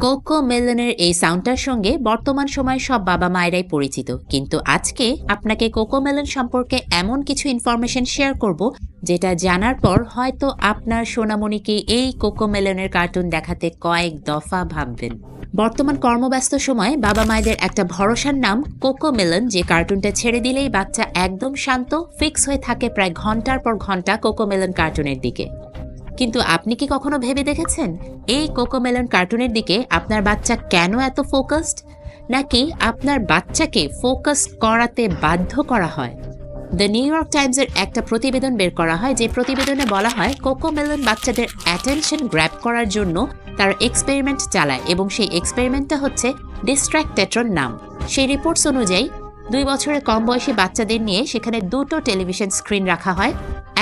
Cocoa মেলনের এই সাউন্ডটার সঙ্গে বর্তমান সময়ে সব বাবা মায়েরাই পরিচিত, কিন্তু আজকে আপনাকে কোকো মেলন সম্পর্কে এমন কিছু ইনফরমেশন শেয়ার করব যেটা জানার পর হয়তো আপনার সোনামণিকে এই কোকো মেলনের কার্টুন দেখাতে কয়েক দফা ভাববেন। বর্তমান কর্মব্যস্ত সময়ে বাবা মায়েদের একটা ভরসার নাম কোকো মেলন, যে কার্টুনটা ছেড়ে দিলেই বাচ্চা একদম শান্ত ফিক্স হয়ে থাকে প্রায় ঘন্টার পর ঘন্টা কোকো মেলন কার্টুনের দিকে। কিন্তু আপনি কি কখনো ভেবে দেখেছেন এই কোকো মেলন কার্টুনের দিকে আপনার বাচ্চা কেন এত ফোকাসড, নাকি আপনার বাচ্চাকে ফোকাস করাতে বাধ্য করা হয়? দ্য নিউ ইয়র্ক টাইমসের একটা প্রতিবেদন বের করা হয়, যে প্রতিবেদনে বলা হয় কোকো মেলন বাচ্চাদের অ্যাটেনশন গ্র্যাব করার জন্য তারা এক্সপেরিমেন্ট চালায়, এবং সেই এক্সপেরিমেন্টটা হচ্ছে ডিস্ট্র্যাক্ট টেট্রন নাম। সেই রিপোর্টস অনুযায়ী 2 বছরের কম বয়সী বাচ্চাদের নিয়ে সেখানে 2টো টেলিভিশন স্ক্রিন রাখা হয়।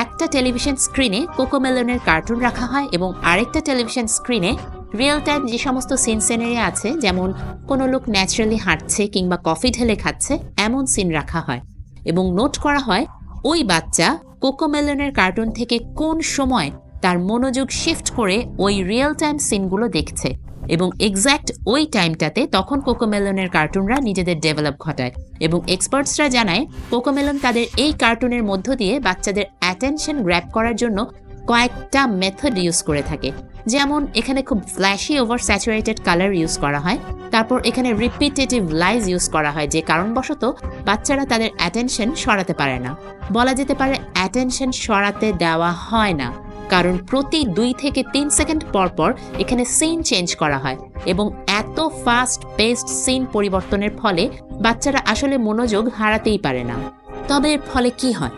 একটা টেলিভিশন স্ক্রিনে কোকো মেলনের কার্টুন রাখা হয় এবং আরেকটা টেলিভিশন স্ক্রিনে রিয়েল টাইম যে সমস্ত সিন সিনারি আছে, যেমন কোনো লোক ন্যাচারালি হাঁটছে কিংবা কফি ঢেলে খাচ্ছে, এমন সিন রাখা হয় এবং নোট করা হয় ওই বাচ্চা কোকো মেলনের কার্টুন থেকে কোন সময় তার মনোযোগ শিফট করে ওই রিয়েল টাইম সিনগুলো দেখছে, এবং এক্স্যাক্ট ওই টাইমটাতে তখন কোকো মেলনের কার্টুনরা নিজেদের ডেভেলপ ঘটায়। এবং এক্সপার্টসরা জানায় কোকো মেলন তাদের এই কার্টুনের মধ্য দিয়ে বাচ্চাদের অ্যাটেনশন গ্র্যাব করার জন্য কয়েকটা মেথড ইউজ করে থাকে। যেমন এখানে খুব flashy over saturated colour use করা হয়, তারপর এখানে রিপিটেটিভ লাইজ ইউজ করা হয়, যে কারণবশত বাচ্চারা তাদের অ্যাটেনশন সরাতে পারে না। বলা যেতে পারে অ্যাটেনশন সরাতে দেওয়া হয় না, কারণ প্রতি 2 থেকে 3 সেকেন্ড পর পর এখানে সিন চেঞ্জ করা হয়, এবং এত ফাস্ট পেসড সিন পরিবর্তনের ফলে বাচ্চারা আসলে মনোযোগ হারাতেই পারে না। তবে এর ফলে কি হয়?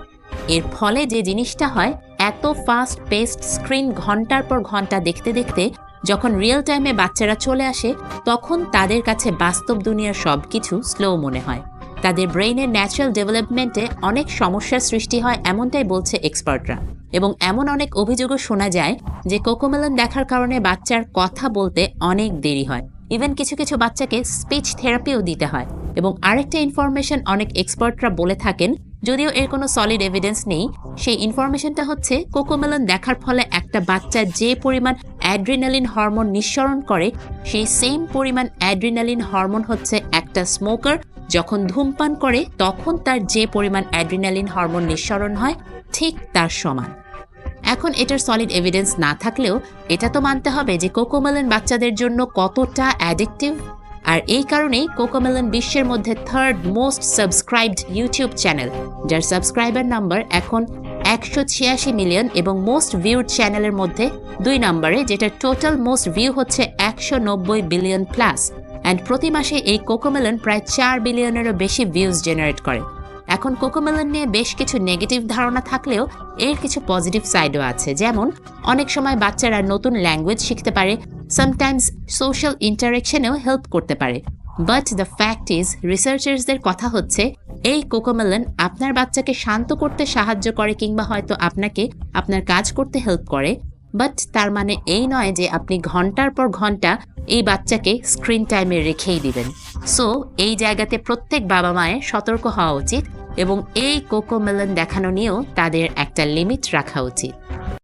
এর ফলে যে জিনিসটা হয়, এত ফাস্ট পেসড স্ক্রিন ঘন্টার পর ঘন্টা দেখতে দেখতে যখন রিয়েল টাইমে বাচ্চারা চলে আসে, তখন তাদের কাছে বাস্তব দুনিয়ার সব কিছু স্লো মনে হয়। তাদের ব্রেইনের ন্যাচারাল ডেভেলপমেন্টে অনেক সমস্যার সৃষ্টি হয়, এমনটাই বলছে এক্সপার্টরা। এবং এমন অনেক অভিযোগও শোনা যায় যে কোকো মেলন দেখার কারণে বাচ্চার কথা বলতে অনেক দেরি হয়, ইভেন কিছু কিছু বাচ্চাকে স্পিচ থেরাপিও দিতে হয়। এবং আরেকটা ইনফরমেশন অনেক এক্সপার্টরা বলে থাকেন, যদিও এর কোনো সলিড এভিডেন্স নেই, সেই ইনফরমেশনটা হচ্ছে কোকো মেলন দেখার ফলে একটা বাচ্চা যে পরিমাণ অ্যাড্রিনালিন হরমোন নিঃসরণ করে, সেই সেম পরিমাণ অ্যাড্রিনালিন হরমোন হচ্ছে একটা স্মোকার যখন ধূমপান করে তখন তার যে পরিমাণ অ্যাড্রিনালিন হরমোন নিঃসরণ হয়, ঠিক তার সমান। এখন এটার সলিড এভিডেন্স না থাকলেও এটা তো মানতে হবে যে কোকো মেলন বাচ্চাদের জন্য কতটা অ্যাডিকটিভ। আর এই কারণেই কোকো মেলন বিশ্বের মধ্যে 3rd most subscribed YouTube channel, যার সাবস্ক্রাইবার নাম্বার এখন 186 মিলিয়ন, এবং মোস্ট ভিউড চ্যানেলের মধ্যে 2 নম্বরে, যেটা টোটাল মোস্ট ভিউ হচ্ছে 190 বিলিয়ন প্লাস। অ্যান্ড প্রতি মাসে এই কোকো মেলন প্রায় 4 বিলিয়নেরও বেশি ভিউজ জেনারেট করে। এখন কোকো মেলন নিয়ে বেশ কিছু নেগেটিভ ধারণা থাকলেও এর কিছু পজিটিভ সাইডও আছে, যেমন অনেক সময় বাচ্চারা নতুন ল্যাঙ্গুয়েজ শিখতে পারে, সামটাইমস সোশ্যাল ইন্টারেকশনেও হেল্প করতে পারে। বাট দ্য ফ্যাক্ট ইজ, রিসার্চার্সদের কথা হচ্ছে এই কোকো মেলন আপনার বাচ্চাকে শান্ত করতে সাহায্য করে কিংবা হয়তো আপনাকে আপনার কাজ করতে হেল্প করে, বাট তার মানে এই নয় যে আপনি ঘন্টার পর ঘন্টা এই বাচ্চাকে স্ক্রিন টাইমে রেখেই দিবেন। সো এই জায়গাতে প্রত্যেক বাবা মায়ের সতর্ক হওয়া উচিত এবং এই কোকো মেলন দেখানো নিয়েও তাদের একটা লিমিট রাখা উচিত।